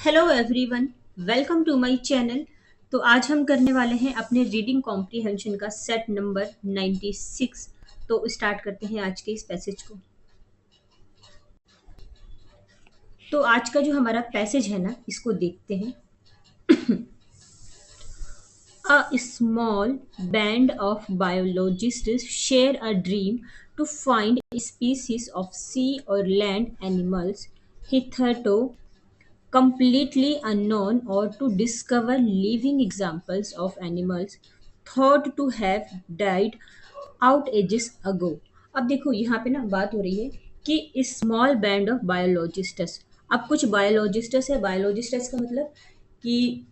Hello everyone, welcome to my channel. तो आज हम करने वाले हैं अपने रीडिंग कॉम्प्रिहेंशन का सेट नंबर 96। तो स्टार्ट करते हैं आज के इस पैसेज को। तो आज का जो हमारा पैसेज है ना, इसको देखते हैं। A small band of biologists share a dream to find species of sea or land animals hitherto completely unknown or to discover living examples of animals thought to have died out ages ago। अब देखो यहाँ पे ना बात हो रही है कि स्मॉल बैंड ऑफ बायोलॉजिस्ट्स। अब कुछ बायोलॉजिस्ट्स है। बायोलॉजिस्ट्स का मतलब कि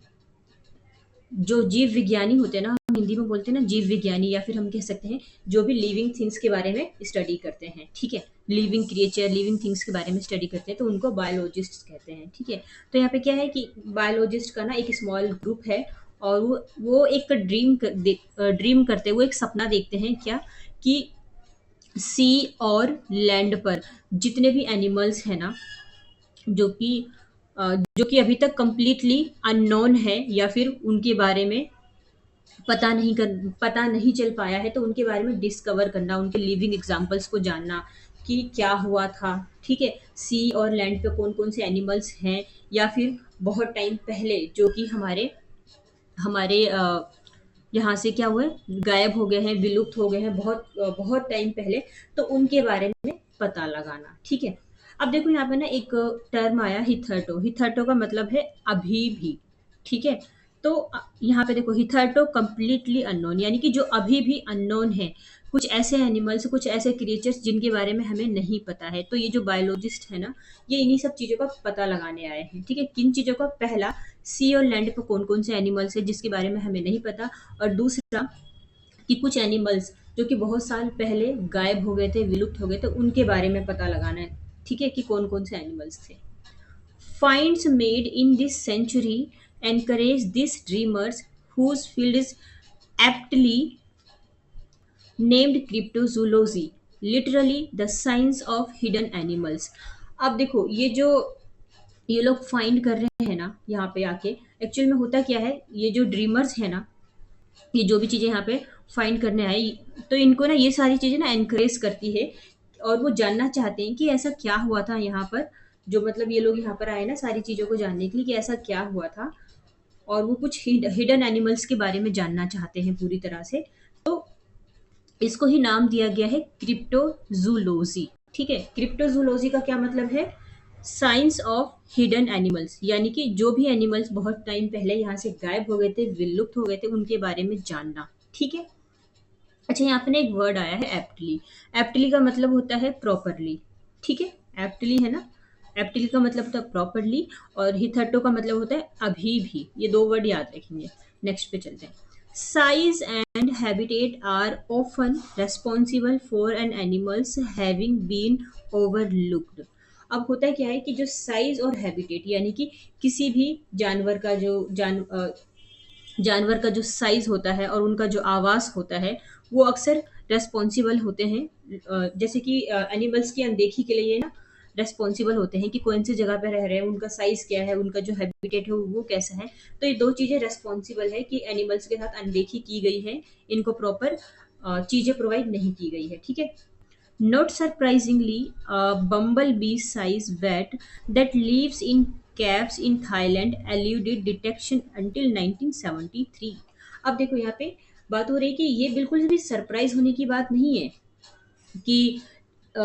जो जीव विज्ञानी होते हैं ना, हम हिंदी में बोलते हैं ना जीव विज्ञानी, या फिर हम कह सकते हैं जो भी लिविंग थिंग्स के बारे में स्टडी करते हैं। ठीक है, लिविंग क्रिएचर, लिविंग थिंग्स के बारे में स्टडी करते हैं तो उनको बायोलॉजिस्ट कहते हैं। ठीक है, तो यहाँ पे क्या है कि बायोलॉजिस्ट का ना एक स्मॉल ग्रुप है और वो एक ड्रीम करते हैं, वो एक सपना देखते हैं क्या, कि सी और लैंड पर जितने भी एनिमल्स हैं ना, जो कि जो कि अभी तक कंप्लीटली अननोन है या फिर उनके बारे में पता नहीं चल पाया है, तो उनके बारे में डिस्कवर करना, उनके लिविंग एग्जांपल्स को जानना कि क्या हुआ था। ठीक है, सी और लैंड पे कौन कौन से एनिमल्स हैं, या फिर बहुत टाइम पहले जो कि हमारे हमारे यहाँ से क्या हुए, गायब हो गए हैं, विलुप्त हो गए हैं बहुत टाइम पहले, तो उनके बारे में पता लगाना। ठीक है, अब देखो यहाँ पे ना एक टर्म आया हिथर्टो। हिथर्टो का मतलब है अभी भी। ठीक है, तो यहाँ पे देखो हिथर्टो कंप्लीटली अननोन, यानी कि जो अभी भी अननोन है, कुछ ऐसे एनिमल्स, कुछ ऐसे क्रिएचर्स जिनके बारे में हमें नहीं पता है। तो ये जो बायोलॉजिस्ट है ना, ये इन्हीं सब चीज़ों का पता लगाने आए हैं। ठीक है, किन चीज़ों का? पहला, सी और लैंड पर कौन कौन से एनिमल्स है जिसके बारे में हमें नहीं पता, और दूसरा कि कुछ एनिमल्स जो कि बहुत साल पहले गायब हो गए थे, विलुप्त हो गए थे, उनके बारे में पता लगाना है। ठीक है, कि कौन कौन से एनिमल्स थे। Finds made in this century encourage these dreamers whose field is aptly named cryptozoology, literally the science of hidden animals। अब देखो ये लोग फाइंड कर रहे हैं ना यहाँ पे आके, एक्चुअल में होता क्या है, ये जो ड्रीमर्स है ना, ये जो भी चीज़ें यहाँ पे फाइंड करने आए, तो इनको ना ये सारी चीज़ें ना एनकरेज करती है, और वो जानना चाहते हैं कि ऐसा क्या हुआ था यहाँ पर। जो मतलब ये लोग यहाँ पर आए ना सारी चीज़ों को जानने के लिए कि ऐसा क्या हुआ था, और वो कुछ हिडन एनिमल्स के बारे में जानना चाहते हैं पूरी तरह से। तो इसको ही नाम दिया गया है क्रिप्टोजूलॉजी। ठीक है, क्रिप्टोजूलॉजी का क्या मतलब है? साइंस ऑफ हिडन एनिमल्स, यानी कि जो भी एनिमल्स बहुत टाइम पहले यहाँ से गायब हो गए थे, विलुप्त हो गए थे, उनके बारे में जानना। ठीक है, अच्छा यहाँ पे ना एक वर्ड आया है एप्टली। एप्टली का मतलब होता है प्रॉपरली। ठीक है, एप्टली है ना, एप्टली का मतलब होता है प्रॉपरली, और हिथर्टो का मतलब होता है अभी भी। ये दो वर्ड याद रखेंगे। नेक्स्ट पे चलते हैं। Size and habitat are often responsible for an animals having been overlooked. अब होता है क्या है कि जो साइज और हैबिटेट, यानी कि किसी भी जानवर का जानवर का जो साइज होता है और उनका जो आवास होता है, वो अक्सर रेस्पॉन्सिबल होते हैं। जैसे कि एनिमल्स की अनदेखी के लिए ये ना रेस्पॉन्सिबल होते हैं कि कौन सी जगह पे रह रहे हैं, उनका साइज क्या है, उनका जो हैबिटेट है वो कैसा है। तो ये दो चीज़ें रेस्पॉन्सिबल है कि एनिमल्स के साथ अनदेखी की गई है, इनको प्रॉपर चीज़ें प्रोवाइड नहीं की गई है। ठीक है, not surprisingly, a bumblebee-sized bat that lives in caves in Thailand eluded detection until 1973। अब देखो यहाँ पे बात हो रही है कि ये बिल्कुल भी सरप्राइज होने की बात नहीं है कि अ,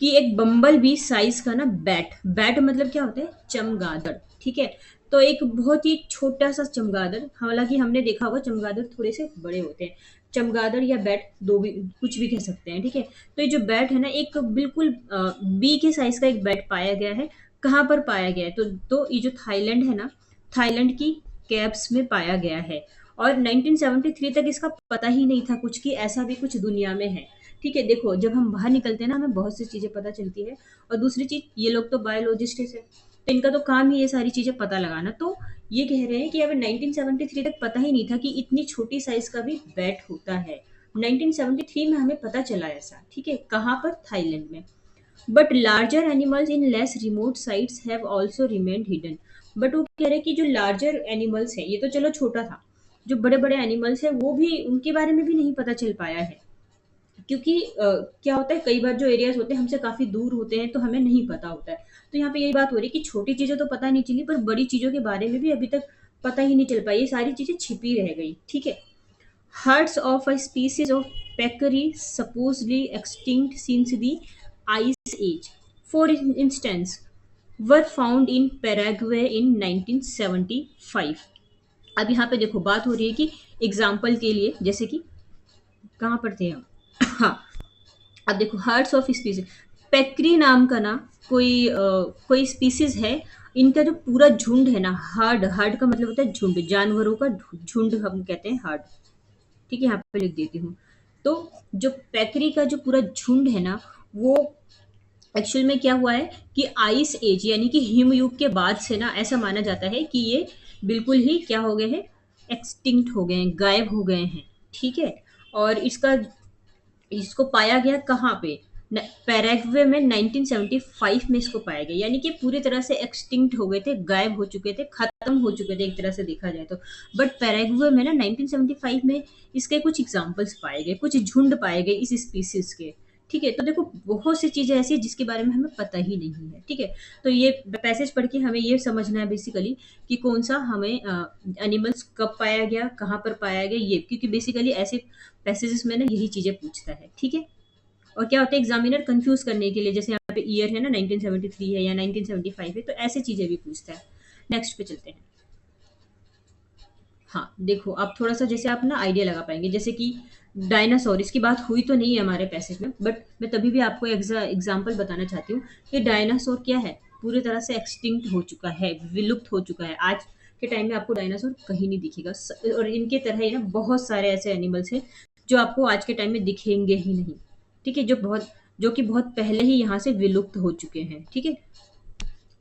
कि एक बम्बल बी साइज का ना बैट, बैट मतलब क्या होता है? चमगादड़। ठीक है, तो एक बहुत ही छोटा सा चमगादड़, हालांकि हमने देखा होगा चमगादड़ थोड़े से बड़े होते हैं। चमगादड़ या बैट दो भी, कुछ भी कह सकते हैं। ठीक है, तो ये जो बैट है ना, एक बिल्कुल बी के साइज का एक बैट पाया गया है। कहाँ पर पाया गया है? तो ये जो थाईलैंड है ना, थाईलैंड की कैब्स में पाया गया है, और 1973 तक इसका पता ही नहीं था कुछ कि ऐसा भी कुछ दुनिया में है। ठीक है, देखो जब हम बाहर निकलते हैं ना, हमें बहुत सी चीज़ें पता चलती है। और दूसरी चीज़, ये लोग तो बायोलॉजिस्ट है, तो इनका तो काम ही ये सारी चीज़ें पता लगाना। तो ये कह रहे हैं कि अगर 1973 तक पता ही नहीं था कि इतनी छोटी साइज का भी बैट होता है। 1973 में हमें पता चला ऐसा। ठीक है, कहाँ पर? थाईलैंड में। But larger animals in less remote sites have also remained hidden. But वो कह रहे हैं कि जो लार्जर एनिमल्स है, ये तो चलो छोटा था, जो बड़े बड़े एनिमल्स है वो भी, उनके बारे में भी नहीं पता चल पाया है। क्योंकि क्या होता है, कई बार जो एरियाज होते हैं हमसे काफी दूर होते हैं तो हमें नहीं पता होता है। तो यहाँ पे यही बात हो रही है कि छोटी चीजें तो पता नहीं चली, पर बड़ी चीजों के बारे में भी अभी तक पता ही नहीं चल पाई, ये सारी चीजें छिपी रह गई। ठीक है। Herds of a species of peccary supposedly extinct since the Ice Age, for instance, were found in Paraguay in 1975। अब यहाँ पे देखो बात हो रही है कि एग्जाम्पल के लिए, जैसे कि कहाँ पर थे हम हाँ, अब देखो हर्ड्स ऑफ स्पीसीज, पेक्री नाम का ना कोई स्पीसीज है, इनका जो पूरा झुंड है ना, हर्ड, हर्ड का मतलब होता है झुंड, जानवरों का झुंड हम कहते हैं हर्ड। ठीक है, यहाँ पे लिख देती हूँ। तो जो पेकरी का जो पूरा झुंड है ना, वो एक्चुअल में क्या हुआ है कि आइस एज यानी कि हिमयुग के बाद से ना, ऐसा माना जाता है कि ये बिल्कुल ही क्या हो गए हैं, एक्सटिंक्ट हो गए हैं, गायब हो गए हैं। ठीक है। और इसको पाया गया कहाँ पे, पैराग्वे में 1975 में इसको पाया गया, यानी कि पूरी तरह से एक्सटिंक्ट हो गए थे, गायब हो चुके थे, खत्म हो चुके थे एक तरह से देखा जाए तो। बट पैराग्वे में ना 1975 में इसके कुछ एग्जाम्पल्स पाए गए, कुछ झुंड पाए गए इस स्पीसीज के। ठीक है। तो देखो बहुत सी चीजें ऐसी हैं जिसके बारे में हमें पता ही नहीं है। ठीक है। तो ये पैसेज पढ़ के हमें ये समझना है बेसिकली कि कौन सा हमें एनिमल्स कब पाया गया, कहाँ पर पाया गया, ये क्योंकि बेसिकली ऐसे पैसेजेस में ना यही चीजें पूछता है। ठीक है। और क्या होता है, एग्जामिनर कंफ्यूज करने के लिए, जैसे यहाँ पे ईयर है ना 1973 है या 1975 है, तो ऐसे चीजें भी पूछता है। नेक्स्ट पे चलते हैं। हाँ देखो, अब थोड़ा सा जैसे आप ना आइडिया लगा पाएंगे, जैसे कि डायनासोर, इसकी बात हुई तो नहीं है हमारे पैसेज में, बट मैं तभी भी आपको एग्जाम्पल बताना चाहती हूँ कि डायनासोर क्या है, पूरी तरह से एक्सटिंक्ट हो चुका है, विलुप्त हो चुका है। आज के टाइम में आपको डायनासोर कहीं नहीं दिखेगा, और इनके तरह ही ना बहुत सारे ऐसे एनिमल्स हैं जो आपको आज के टाइम में दिखेंगे ही नहीं। ठीक है। जो कि बहुत पहले ही यहाँ से विलुप्त हो चुके हैं। ठीक है।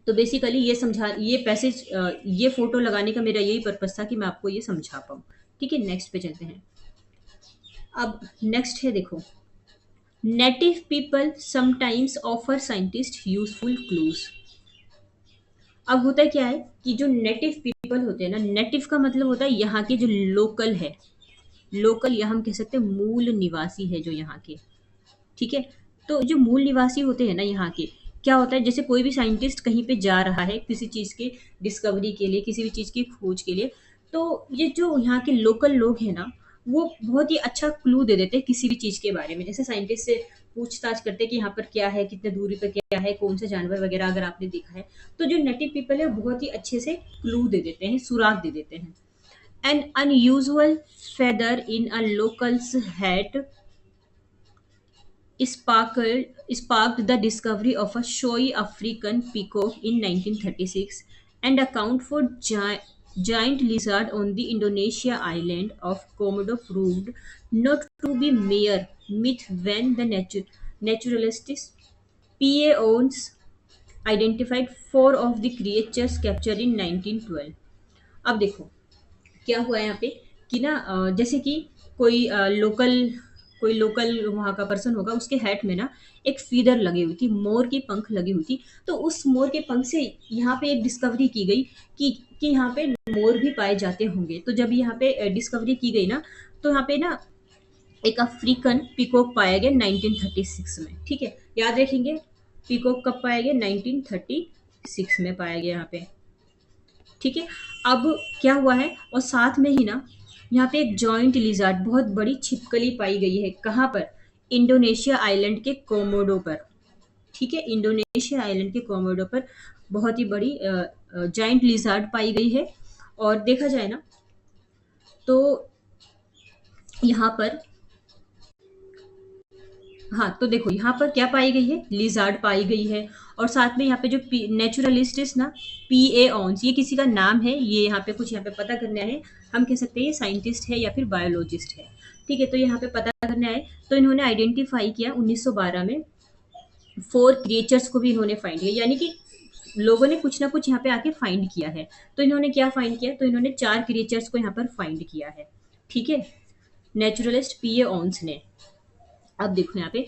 तो बेसिकली ये पैसेज, ये फोटो लगाने का मेरा यही पर्पस था कि मैं आपको ये समझा पाऊँ। ठीक है। नेक्स्ट पे चलते हैं। अब नेक्स्ट है देखो, native people sometimes offer scientist useful clues. अब होता क्या है कि जो नेटिव पीपल होते हैं ना, नेटिव का मतलब होता है यहाँ के जो लोकल है, लोकल या हम कह सकते हैं मूल निवासी है जो यहाँ के। ठीक है। तो जो मूल निवासी होते हैं ना यहाँ के, क्या होता है, जैसे कोई भी साइंटिस्ट कहीं पे जा रहा है किसी चीज के डिस्कवरी के लिए, किसी भी चीज की खोज के लिए, तो ये जो यहाँ के लोकल लोग हैं ना, वो बहुत ही अच्छा क्लू दे देते हैं किसी भी चीज के बारे में। जैसे साइंटिस्ट से पूछताछ करते हैं कि यहाँ पर क्या है, कितने दूरी पर क्या है, कौन सा जानवर वगैरह, अगर आपने देखा है तो जो नेटिव पीपल है वो बहुत ही अच्छे से क्लू दे देते हैं, सुराग दे देते हैं। N unusual feather in a locals hat sparkled, sparked the discovery of a showy African peacock in 1936, and account for giant lizard on the Indonesia island of Komodo proved not to be mere myth when the naturalist P.A. Owens identified four of the creatures captured in 1912। अब देखो क्या हुआ है यहाँ पे कि ना, जैसे कि कोई लोकल वहाँ का पर्सन होगा, उसके हैट में ना एक फीदर लगी हुई थी, मोर की पंख लगी हुई थी। तो उस मोर के पंख से यहाँ पे एक डिस्कवरी की गई कि यहाँ पे मोर भी पाए जाते होंगे। तो जब यहाँ पे डिस्कवरी की गई ना, तो यहाँ पे ना एक अफ्रीकन पिकॉक पाया गया 1936 में। ठीक है। याद रखेंगे, पिकॉक कब पाया गया, 1936 में पाया गया यहाँ पे। ठीक है। अब क्या हुआ है, और साथ में ही ना यहाँ पे एक जॉइंट लिजार्ड, बहुत बड़ी छिपकली पाई गई है, कहाँ पर, इंडोनेशिया आइलैंड के कोमोडो पर। ठीक है। इंडोनेशिया आइलैंड के कोमोडो पर बहुत ही बड़ी जॉइंट लिजार्ड पाई गई है। और देखा जाए ना, तो यहाँ पर, हाँ तो देखो यहाँ पर क्या पाई गई है, लिजार्ड पाई गई है। और साथ में यहाँ पे जो नेचुरलिस्ट ना, P.A. ऑन्स, ये किसी का नाम है, ये यहाँ पे कुछ यहाँ पे पता करने आए, हम कह सकते हैं ये साइंटिस्ट है या फिर बायोलॉजिस्ट है। ठीक है। तो यहाँ पे पता करने आए, तो इन्होंने आइडेंटिफाई किया 1912 में, फोर क्रिएचर्स को भी इन्होंने फाइंड किया, यानी कि लोगों ने कुछ ना कुछ यहाँ पे आके फाइंड किया है। तो इन्होंने क्या फाइंड किया, तो इन्होंने चार क्रिएचर्स को यहाँ पर फाइंड किया है। ठीक है। Naturalist P.A. ऑन्स ने। अब देखो यहाँ पे,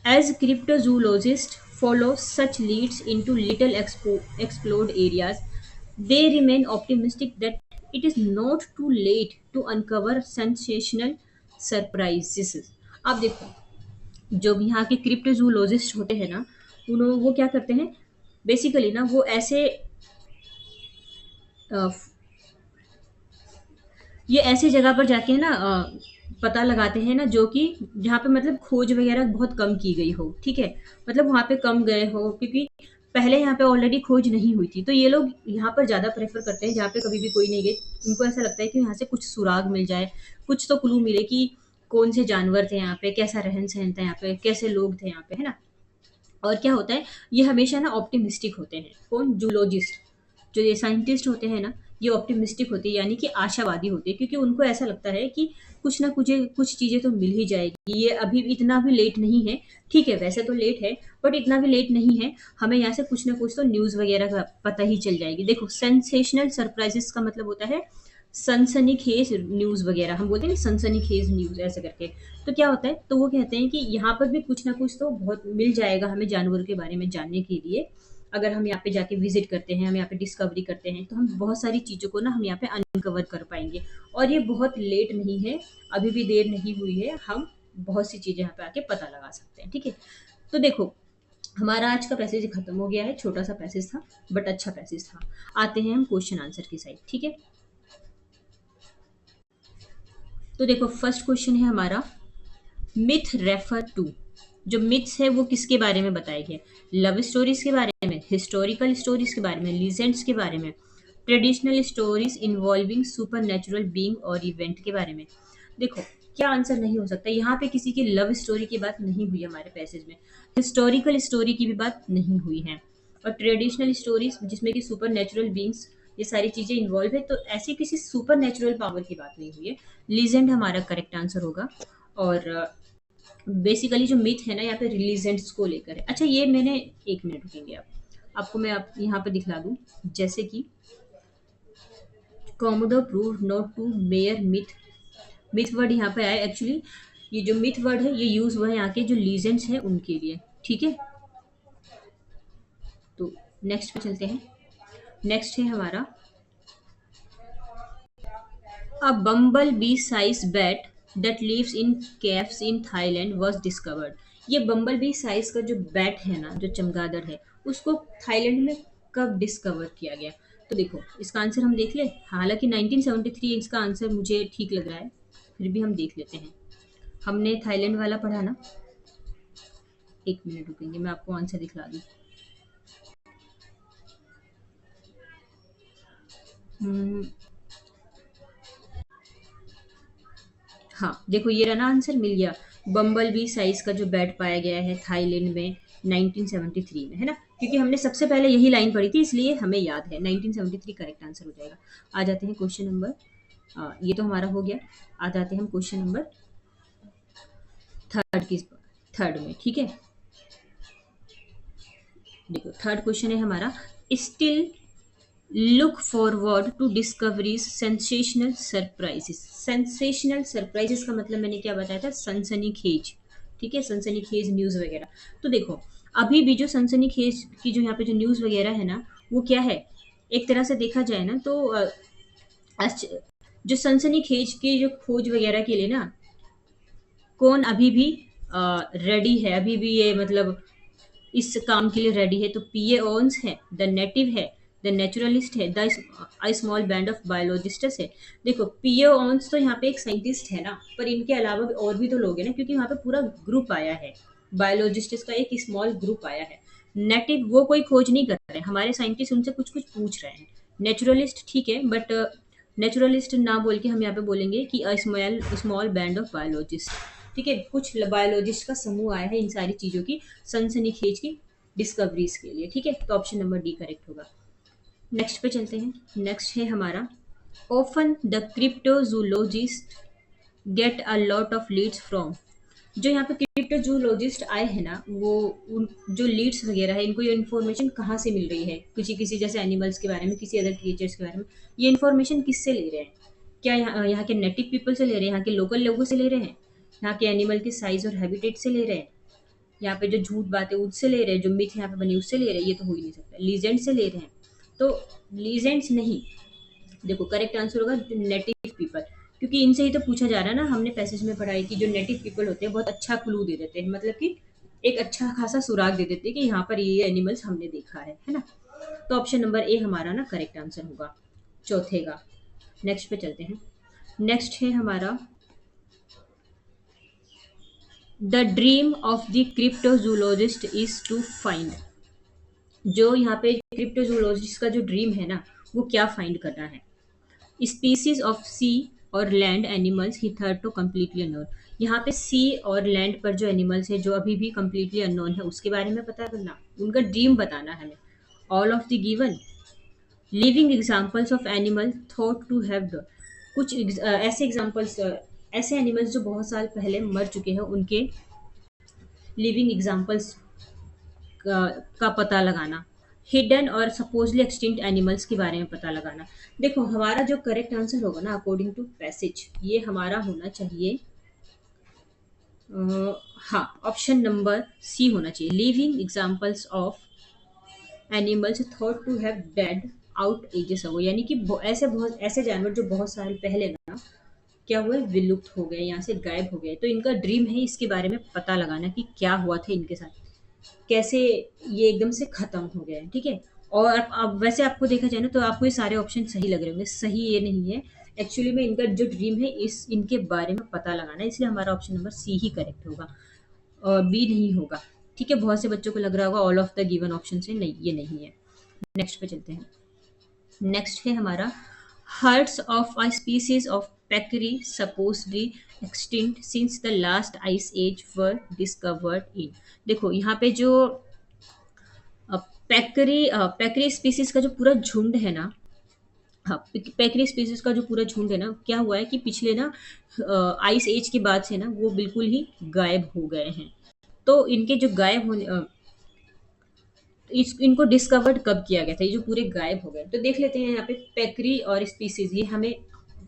as क्रिप्टोजूलॉजिस्ट follow such leads into little explored areas, they remain optimistic that it is not too late to uncover sensational surprises. आप देखो, जो भी यहाँ के क्रिप्टोजूलॉजिस्ट होते हैं ना, उन्होंने वो क्या करते हैं, बेसिकली ना वो ऐसे अ, ये ऐसी जगह पर जाके ना पता लगाते हैं ना, जो कि जहाँ पे मतलब खोज वगैरह बहुत कम की गई हो, ठीक है? मतलब वहाँ पे कम गए हो, क्योंकि पहले यहाँ पे ऑलरेडी खोज नहीं हुई थी। तो ये लोग यहाँ पर ज़्यादा प्रेफ़र करते हैं जहाँ पे कभी भी कोई नहीं गए। उनको ऐसा लगता है कि यहाँ से कुछ सुराग मिल जाए, कुछ तो क्लू मिले कि कौन से जानवर थे यहाँ पे, कैसा रहन-सहन था यहाँ पे, कैसे लोग थे यहाँ पे, है ना? और क्या होता है, ये हमेशा ना ऑप्टिमिस्टिक होते हैं। कौन? जूलॉजिस्ट। जो ये साइंटिस्ट होते हैं ना, ये ऑप्टिमिस्टिक होते हैं, यानी कि आशावादी होते हैं, क्योंकि उनको ऐसा लगता है कि कुछ ना कुछ चीज़ें तो मिल ही जाएगी। ये अभी इतना भी लेट नहीं है। ठीक है, वैसे तो लेट है, बट इतना भी लेट नहीं है। हमें यहाँ से कुछ ना कुछ तो न्यूज़ वगैरह का पता ही चल जाएगी। देखो, सेंसेशनल सरप्राइजेस का मतलब होता है सनसनीखेज न्यूज़ वगैरह, हम बोलते हैं ना सनसनीखेज न्यूज़ ऐसे करके। तो क्या होता है, तो वो कहते हैं कि यहाँ पर भी कुछ ना कुछ तो बहुत मिल जाएगा हमें जानवरों के बारे में जानने के लिए। अगर हम यहाँ पे जाके विजिट करते हैं, हम यहाँ पे डिस्कवरी करते हैं, तो हम बहुत सारी चीज़ों को ना हम यहाँ पे अनकवर कर पाएंगे। और ये बहुत लेट नहीं है, अभी भी देर नहीं हुई है, हम बहुत सी चीज़ें यहाँ पे आके पता लगा सकते हैं। ठीक है, तो देखो, हमारा आज का पैसेज खत्म हो गया है। छोटा सा पैसेज था, बट अच्छा पैसेज था। आते हैं हम क्वेश्चन आंसर की साइड। ठीक है, तो देखो, फर्स्ट क्वेश्चन है हमारा, मिथ रेफर टू। जो मिथ्स है वो किसके बारे में बताए गए? लव स्टोरीज के बारे में, हिस्टोरिकल स्टोरीज के बारे में, लीजेंड्स के बारे में, traditional stories involving super natural being और इवेंट के बारे में। देखो, क्या आंसर नहीं हो सकता? यहाँ पे किसी की लव स्टोरी की बात नहीं हुई हमारे पैसेज में, हिस्टोरिकल स्टोरी की भी बात नहीं हुई है, और ट्रेडिशनल स्टोरीज जिसमें कि सुपर नेचुरल बींग्स ये सारी चीजें इन्वॉल्व है, तो ऐसी किसी सुपर नेचुरल पावर की बात नहीं हुई है। लीजेंड हमारा करेक्ट आंसर होगा। और बेसिकली जो मिथ है ना यहाँ पे रिलीजेंट्स को लेकर है। अच्छा, ये मैंने, एक मिनट रुकेंगे आप, आपको मैं आप यहाँ पे दिखला दूं, जैसे कि Komodo prove not to mere myth. Myth word यहाँ पे आया एक्चुअली, ये जो मिथ वर्ड है ये यूज हुआ है यहाँ के जो लीजेंड्स हैं उनके लिए। ठीक है, तो नेक्स्ट पे चलते हैं। नेक्स्ट है हमारा, A bumblebee sized bat that lives in caves in Thailand was discovered. ये बम्बल बी साइज का जो बैट है ना, जो चमगादड़ है, उसको थाईलैंड में कब डिस्कवर किया गया? तो देखो, इसका आंसर हम देख ले। हालांकि 1973 इसका आंसर मुझे ठीक लग रहा है, फिर भी हम देख लेते हैं। हमने थाईलैंड वाला पढ़ा ना। एक मिनट रुकेंगे, मैं आपको आंसर दिखला दूँ। हम्म, हाँ, देखो ये रहा ना, आंसर मिल गया। बम्बल बी साइज का जो बैट पाया गया है थाईलैंड में 1973 में, है ना? क्योंकि हमने सबसे पहले यही लाइन पढ़ी थी, इसलिए हमें याद है। 1973 करेक्ट आंसर हो जाएगा। आ जाते हैं क्वेश्चन नंबर, ये तो हमारा हो गया। आ जाते हैं हम क्वेश्चन नंबर थर्ड की, थर्ड में। ठीक है, देखो थर्ड क्वेश्चन है हमारा, still look forward to discoveries sensational surprises. Sensational surprises का मतलब मैंने क्या बताया था? सनसनी खेज। ठीक है, सनसनी खेज न्यूज़ वगैरह। तो देखो, अभी भी जो सनसनी खेज की जो यहाँ पे जो न्यूज़ वगैरह है ना, वो क्या है, एक तरह से देखा जाए ना तो जो सनसनी खेज की जो खोज वगैरह के लिए ना, कौन अभी भी रेडी है, अभी भी ये मतलब इस काम के लिए रेडी है? तो पीए ओन्स है, द नेटिव है, द नेचुरलिस्ट है, the small band of biologists है। देखो, पीए ओन्स तो यहाँ पे एक साइंटिस्ट है ना, पर इनके अलावा भी और भी तो लोग हैं ना, क्योंकि यहाँ पे पूरा ग्रुप आया है। बायोलॉजिस्ट्स का एक स्मॉल ग्रुप आया है। नेटिव वो कोई खोज नहीं कर रहे, हमारे साइंटिस्ट उनसे कुछ कुछ पूछ रहे हैं। नेचुरलिस्ट ठीक है, बट नेचुरलिस्ट ना बोल के हम यहाँ पे बोलेंगे कि a small small band of biologist. ठीक है, कुछ बायोलॉजिस्ट का समूह आया है इन सारी चीज़ों की सनसनीखेज की डिस्कवरीज के लिए। ठीक है, तो ऑप्शन नंबर डी करेक्ट होगा। नेक्स्ट पे चलते हैं। नेक्स्ट है हमारा, often the cryptozoologist get a lot of leads from. जो यहाँ पे क्रिप्टोजूलॉजिस्ट आए हैं ना, वो उन जो लीड्स वगैरह है, इनको ये इन्फॉर्मेशन कहाँ से मिल रही है? किसी किसी जैसे एनिमल्स के बारे में, किसी अदर क्रिएचर्स के बारे में, ये इन्फॉर्मेशन किससे ले रहे हैं? क्या यहाँ के नेटिव पीपल से ले रहे हैं, यहाँ के लोकल लोगों से ले रहे हैं, यहाँ के एनिमल के साइज और हैबिटेट से ले रहे हैं, यहाँ पे जो झूठ बातें उससे ले रहे हैं, जो मिथ यहाँ पे बनी उससे ले रहे हैं, ये तो हो ही नहीं सकता। लीजेंड से ले रहे हैं, तो लीजेंड्स नहीं। देखो करेक्ट आंसर होगा नेटिव पीपल, क्योंकि इनसे ही तो पूछा जा रहा है ना। हमने पैसेज में पढ़ा है कि जो नेटिव पीपल होते हैं बहुत अच्छा क्लू दे देते हैं, मतलब कि एक अच्छा खासा सुराग दे देते हैं कि यहाँ पर ये एनिमल्स हमने देखा है ना। तो ऑप्शन नंबर ए हमारा ना करेक्ट आंसर होगा चौथे का। नेक्स्ट पे चलते हैं। नेक्स्ट है हमारा the dream of the cryptozoologist is to find. जो यहाँ पे क्रिप्टोजूलॉजिस्ट का जो ड्रीम है ना, वो क्या फाइंड करना है? स्पीसीज ऑफ सी और लैंड एनिमल्स ही थर्ड टू कम्प्लीटली अननोन। यहाँ पे सी और लैंड पर जो एनिमल्स है जो अभी भी कम्प्लीटली अननोन है उसके बारे में पता करना, उनका ड्रीम बताना है हमें। All of the given living examples of animal thought to have कुछ ऐसे एग्जाम्पल्स, ऐसे एनिमल्स जो बहुत साल पहले मर चुके हैं उनके लिविंग एग्जाम्पल्स का पता लगाना। हिडन और सपोजली एक्सटिंक्ट एनिमल्स के बारे में पता लगाना। देखो हमारा जो करेक्ट आंसर होगा ना अकॉर्डिंग टू पैसेज, ये हमारा होना चाहिए हाँ ऑप्शन नंबर सी होना चाहिए। Living examples of animals thought to have dead out ages ago, यानी कि बहुत ऐसे जानवर जो बहुत साल पहले ना क्या हुए, विलुप्त हो गए, यहाँ से गायब हो गए। तो इनका ड्रीम है इसके बारे में पता लगाना कि क्या हुआ था इनके साथ, कैसे ये एकदम से खत्म हो गया है। ठीक है। और अब वैसे आपको देखा जाए ना तो आपको ये सारे ऑप्शन सही लग रहे होंगे, सही ये नहीं है। एक्चुअली में इनका जो ड्रीम है इस इनके बारे में पता लगाना है, इसलिए हमारा ऑप्शन नंबर सी ही करेक्ट होगा और बी नहीं होगा। ठीक है। बहुत से बच्चों को लग रहा होगा all of the given option से, नहीं ये नहीं है। नेक्स्ट पे चलते हैं। नेक्स्ट है हमारा herds of a species of peccary supposedly extinct since the last ice age were discovered in। देखो यहाँ पे जो पैकरी स्पीसीज का जो पूरा झुंड है ना, हाँ पैकरी स्पीसीज का जो पूरा झुंड है ना, क्या हुआ है कि पिछले ना आइस एज के बाद से ना वो बिल्कुल ही गायब हो गए हैं। तो इनके जो गायब होने इनको डिस्कवर्ड कब किया गया था, ये जो पूरे गायब हो गए? तो देख लेते हैं यहाँ पे पैकरी और स्पीसीज, ये हमें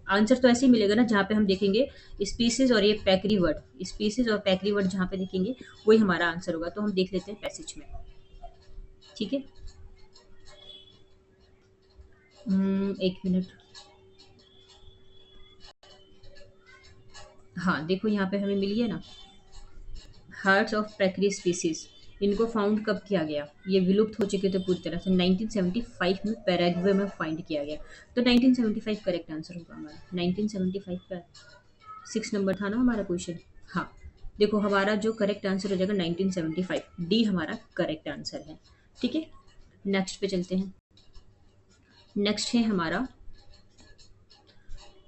आंसर तो ऐसे ही मिलेगा ना जहाँ पे हम देखेंगे स्पीसीज और ये पैकरी वर्ड, स्पीसीज और पैकरी वर्ड जहाँ पे देखेंगे वही हमारा आंसर होगा। तो हम देख लेते हैं पैसेज में। ठीक है। एक मिनट। हाँ देखो यहाँ पे हमें मिली है ना हार्ट्स ऑफ पैकरी स्पीसीज, इनको फाउंड कब किया गया? ये विलुप्त हो चुके थे पूरी तरह से, 1975 में पैराग्वे में फाइंड किया गया। तो 1975 करेक्ट आंसर होगा हमारा। 1975 का 6 नंबर था ना हमारा क्वेश्चन। हाँ देखो हमारा जो करेक्ट आंसर हो जाएगा 1975, डी हमारा करेक्ट आंसर है। ठीक है। नेक्स्ट पे चलते हैं। नेक्स्ट है हमारा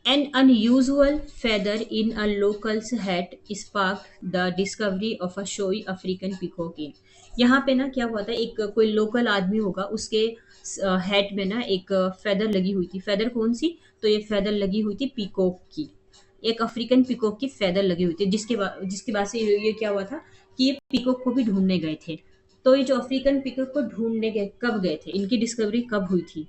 an unusual feather in a local's hat sparked the discovery of a showy African peacock in। यहाँ पे ना क्या हुआ था, एक कोई लोकल आदमी होगा उसके हैट में ना एक फेदर लगी हुई थी। फेदर कौन सी? तो ये फेदर लगी हुई थी पीकॉक की, एक अफ्रीकन पीकॉक की फेदर लगी हुई थी, जिसके बाद से ये क्या हुआ था कि ये पीकॉक को भी ढूंढने गए थे। तो ये जो अफ्रीकन पीकॉक को ढूंढने गए कब गए थे, इनकी डिस्कवरी कब हुई थी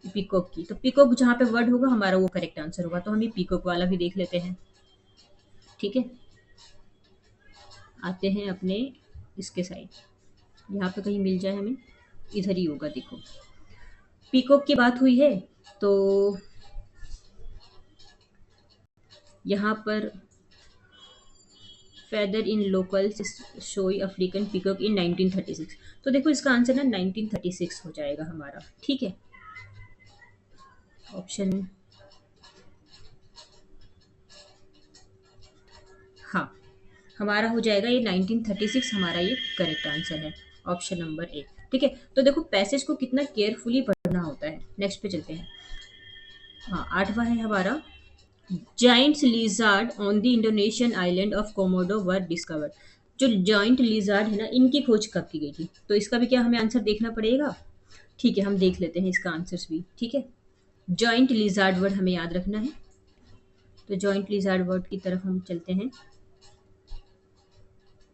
पीकॉक की? तो पीकॉक जहाँ पे वर्ड होगा हमारा वो करेक्ट आंसर होगा। तो हम ये पीकॉक वाला भी देख लेते हैं। ठीक है। आते हैं अपने इसके साइड, यहाँ पे कहीं मिल जाए हमें, इधर ही होगा। देखो पीकॉक की बात हुई है तो यहाँ पर फेदर इन लोकल शोई अफ्रीकन पीकॉक इन 1936। तो देखो इसका आंसर ना 1936 हो जाएगा हमारा। ठीक है। ऑप्शन हाँ हमारा हो जाएगा ये 1936, हमारा ये करेक्ट आंसर है ऑप्शन नंबर ए। ठीक है। तो देखो पैसेज को कितना केयरफुली पढ़ना होता है। नेक्स्ट पे चलते हैं। हाँ आठवां है हमारा Giants lizard on the Indonesian island of Komodo were discovered. जो जॉइंट लिजार्ड है ना इनकी खोज कब की गई थी? तो इसका भी क्या हमें आंसर देखना पड़ेगा? ठीक है हम देख लेते हैं इसका आंसर्स भी। ठीक है। जॉइंट लिजार्ड वर्ड हमें याद रखना है, तो जॉइंट लिजार्ड वर्ड की तरफ हम चलते हैं।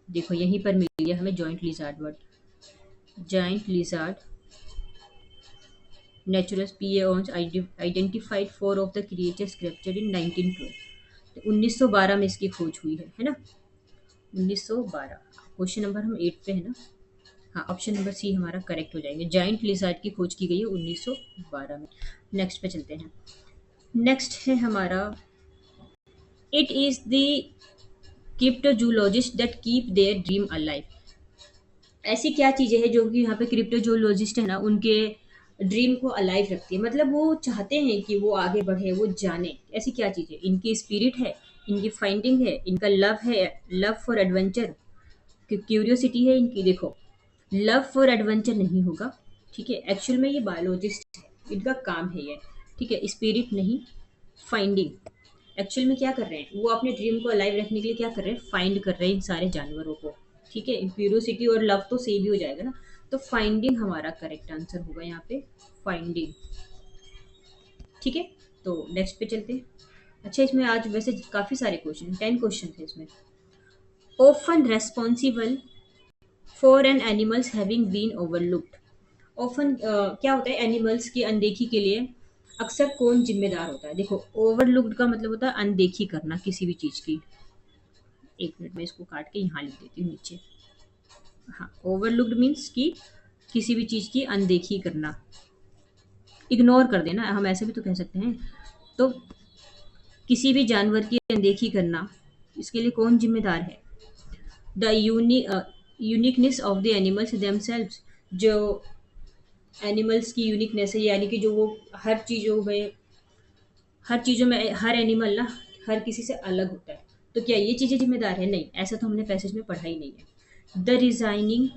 देखो यहीं पर मिल गया हमें giant lizard word. Giant lizard natural पीए ऑन्स identified 4 of the creatures captured in 1912। तो 1912 में इसकी खोज हुई है ना। 1912। क्वेश्चन नंबर हम 8 पे है ना। हाँ, ऑप्शन नंबर सी हमारा करेक्ट हो जाएंगे। जाइंट लिजार्ड की खोज की गई है 1912 में। नेक्स्ट पे चलते हैं। नेक्स्ट है हमारा, it is the cryptozoologist that keep their dream alive. ऐसी क्या चीजें हैं जो कि यहाँ पे क्रिप्टोजूलॉजिस्ट है ना, उनके ड्रीम को अलाइव रखती है, मतलब वो चाहते हैं कि वो आगे बढ़े, वो जाने। ऐसी क्या चीजें? इनकी स्पिरिट है, इनकी फाइंडिंग है, इनका लव है, लव फॉर एडवेंचर, क्यूरियोसिटी है इनकी। देखो, लव फॉर एडवेंचर नहीं होगा, ठीक है। एक्चुअल में ये बायोलॉजिस्ट है, इनका काम है ये, ठीक है। स्पिरिट नहीं, फाइंडिंग। एक्चुअल में क्या कर रहे हैं वो, अपने ड्रीम को अलाइव रखने के लिए क्या कर रहे हैं, फाइंड कर रहे हैं इन सारे जानवरों को, ठीक है। क्यूरियोसिटी और लव तो सेम ही हो जाएगा ना, तो फाइंडिंग हमारा करेक्ट आंसर होगा यहाँ पे, फाइंडिंग, ठीक है। तो नेक्स्ट पे चलते हैं। अच्छा, इसमें आज वैसे काफी सारे क्वेश्चन, 10 क्वेश्चन थे इसमें। Often responsible for an animals having been overlooked. Often क्या होता है, एनिमल्स की अनदेखी के लिए अक्सर कौन जिम्मेदार होता है? देखो, ओवरलुक्ड का मतलब होता है अनदेखी करना किसी भी चीज की। एक मिनट में इसको काट के यहाँ लिख देती हूँ नीचे। हाँ, ओवरलुक्ड मीन्स कि किसी भी चीज की अनदेखी करना, इग्नोर कर देना, हम ऐसे भी तो कह सकते हैं। तो किसी भी जानवर की अनदेखी करना, इसके लिए कौन जिम्मेदार है? The uniqueness of the animals themselves. जो एनिमल्स की यूनिकनेस है, यानी कि जो वो हर चीज़ों में हर एनिमल ना हर किसी से अलग होता है। तो क्या ये चीज़ें जिम्मेदार है? नहीं, ऐसा तो हमने पैसेज में पढ़ा ही नहीं है। The resigning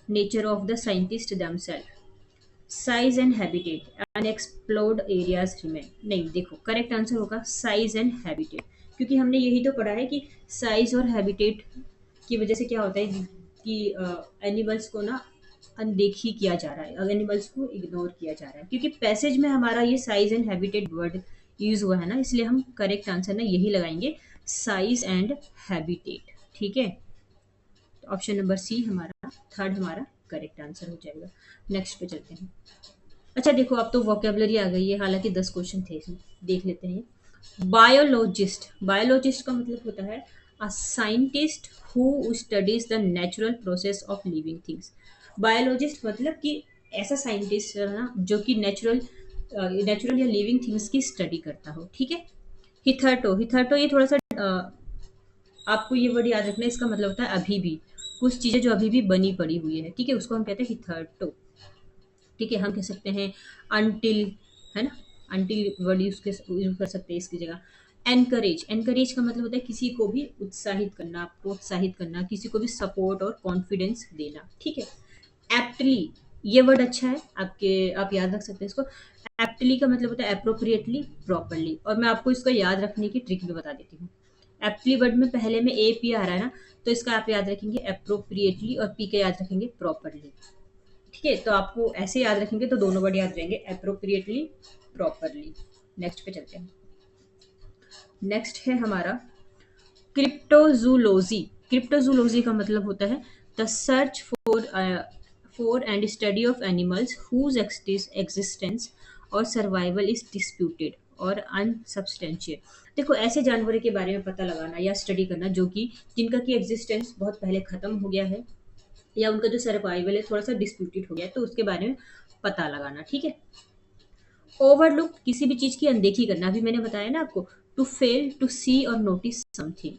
nature of the scientist themself, size and habitat, unexplored areas remain. नहीं, देखो करेक्ट आंसर होगा साइज एंड हैबिटेट, क्योंकि हमने यही तो पढ़ा है कि साइज और हैबिटेट की वजह से क्या होता है कि एनिमल्स को ना अनदेखी किया जा रहा है, एनिमल्स को इग्नोर किया जा रहा है, क्योंकि पैसेज में हमारा ये size and habitat word use हुआ है ना, इसलिए हम करेक्ट आंसर ना यही लगाएंगे, साइज एंड हैबिटेट, ठीक है। ऑप्शन नंबर सी हमारा, थर्ड हमारा करेक्ट आंसर हो जाएगा। नेक्स्ट पे चलते हैं। अच्छा देखो, अब तो वोकेबलरी आ गई है, हालांकि 10 क्वेश्चन थे इसमें, देख लेते हैं। बायोलॉजिस्ट, बायोलॉजिस्ट का मतलब होता है a scientist who studies the natural process of living things. Biologist मतलब कि ऐसा साइंटिस्ट है ना जो कि नेचुरल या लिविंग थिंग्स की स्टडी करता हो, ठीक है। हिथर्टो, हिथर्टो ये थोड़ा सा आपको ये वर्ड याद रखना है, इसका मतलब होता है अभी भी, कुछ चीजें जो अभी भी बनी पड़ी हुई है, ठीक है, उसको हम कहते हैं हिथर्टो, ठीक है। हम कह सकते हैं अनटिल, है ना, अनटिल वर्ड यूज कर सकते हैं इसकी जगह। एनकरेज, एनकरेज का मतलब होता है किसी को भी उत्साहित करना, प्रोत्साहित करना, किसी को भी सपोर्ट और कॉन्फिडेंस देना, ठीक है। एप्टली, ये वर्ड अच्छा है, आप याद रख सकते हैं इसको। एप्टली का मतलब होता है अप्रोप्रिएटली, प्रॉपरली, और मैं आपको इसको याद रखने की ट्रिक भी बता देती हूँ। एप्टली वर्ड में पहले में ए पी आ रहा है ना, तो इसका आप याद रखेंगे अप्रोप्रिएटली, और पी का याद रखेंगे प्रॉपरली, ठीक है। तो आपको ऐसे याद रखेंगे तो दोनों वर्ड याद रहेंगे, अप्रोप्रिएटली, प्रॉपरली। नेक्स्ट पे चलते हैं। नेक्स्ट है हमारा क्रिप्टोजूलॉजी। क्रिप्टोजूलॉजी का मतलब होता है the search for and study of animals whose existence और सर्वाइवल इज डिस्प्यूटेड और अनसब्सटेंशिएट। देखो, ऐसे जानवरों के बारे में पता लगाना या स्टडी करना जो कि जिनका की एग्जिस्टेंस बहुत पहले खत्म हो गया है, या उनका जो सर्वाइवल है थोड़ा सा डिस्प्यूटेड हो गया है, तो उसके बारे में पता लगाना, ठीक है। ओवरलुक, किसी भी चीज की अनदेखी करना, अभी मैंने बताया ना आपको, टू फेल टू सी और नोटिस समथिंग,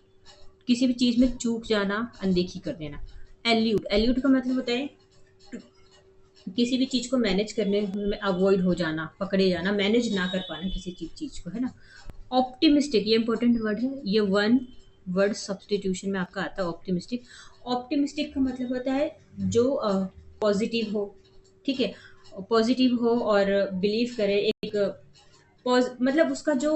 किसी भी चीज में चूक जाना, अनदेखी कर देना। एल्यूड, एल्यूड का मतलब होता है किसी भी चीज को मैनेज करने में अवॉइड हो जाना, पकड़े जाना, मैनेज ना कर पाना किसी चीज को, है ना। ऑप्टिमिस्टिक, ये इंपॉर्टेंट वर्ड है, ये वन वर्ड सब्सटीट्यूशन में आपका आता है ऑप्टिमिस्टिक। ऑप्टिमिस्टिक का मतलब होता है जो पॉजिटिव हो, ठीक है, पॉजिटिव हो और बिलीव करे, एक मतलब उसका जो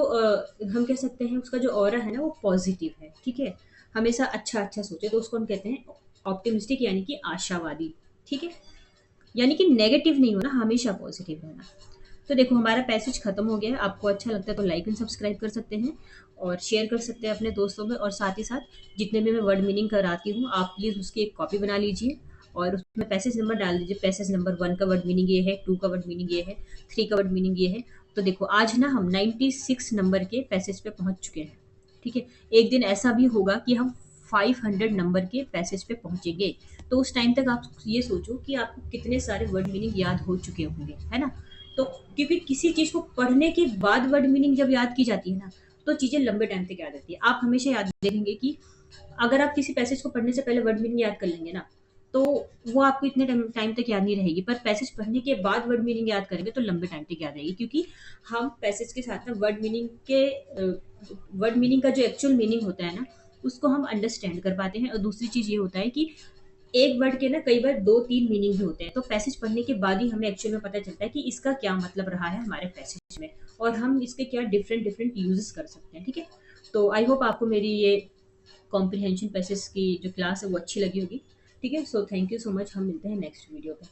हम कह सकते हैं उसका जो ऑरा है ना वो पॉजिटिव है, ठीक है, हमेशा अच्छा अच्छा सोचे, तो उसको हम कहते हैं ऑप्टिमिस्टिक, यानी कि आशावादी, ठीक है। यानी कि नेगेटिव नहीं होना, हमेशा पॉजिटिव रहना। तो देखो, हमारा पैसेज खत्म हो गया है, आपको अच्छा लगता है तो लाइक एंड सब्सक्राइब कर सकते हैं, और शेयर कर सकते हैं अपने दोस्तों में, और साथ ही साथ जितने भी मैं वर्ड मीनिंग कराती हूँ आप प्लीज़ उसकी एक कॉपी बना लीजिए, और उसमें पैसेज नंबर डाल दीजिए, पैसेज नंबर 1 का वर्ड मीनिंग ये है, 2 का वर्ड मीनिंग ये है, 3 का वर्ड मीनिंग ये है। तो देखो, आज ना हम 96 नंबर के पैसेज पे पहुंच चुके हैं, ठीक है। एक दिन ऐसा भी होगा कि हम 500 नंबर के पैसेज पे पहुंचेंगे, तो उस टाइम तक आप ये सोचो कि आपको कितने सारे वर्ड मीनिंग याद हो चुके होंगे, है ना? तो क्योंकि किसी चीज को पढ़ने के बाद वर्ड मीनिंग जब याद की जाती है ना, तो चीजें लंबे टाइम तक याद रहती है। आप हमेशा याद देखेंगे कि अगर आप किसी पैसेज को पढ़ने से पहले वर्ड मीनिंग याद कर लेंगे ना, तो वो आपको इतने टाइम तक याद नहीं रहेगी। पर पैसेज पढ़ने के बाद वर्ड मीनिंग याद करेंगे तो लंबे टाइम तक याद रहेगी, क्योंकि हम पैसेज के साथ ना वर्ड मीनिंग का जो एक्चुअल मीनिंग होता है ना, उसको हम अंडरस्टैंड कर पाते हैं। और दूसरी चीज ये होता है कि एक वर्ड के ना कई बार 2-3 मीनिंग भी होते हैं, तो पैसेज पढ़ने के बाद ही हमें एक्चुअल में पता चलता है कि इसका क्या मतलब रहा है हमारे पैसेज में, और हम इसके क्या डिफरेंट डिफरेंट यूजेस कर सकते हैं, ठीक है? तो आई होप आपको मेरी ये कॉम्प्रिहेंशन पैसेज की जो क्लास है वो अच्छी लगी होगी। ठीक है, so thank you so much, हम मिलते हैं नेक्स्ट वीडियो पे।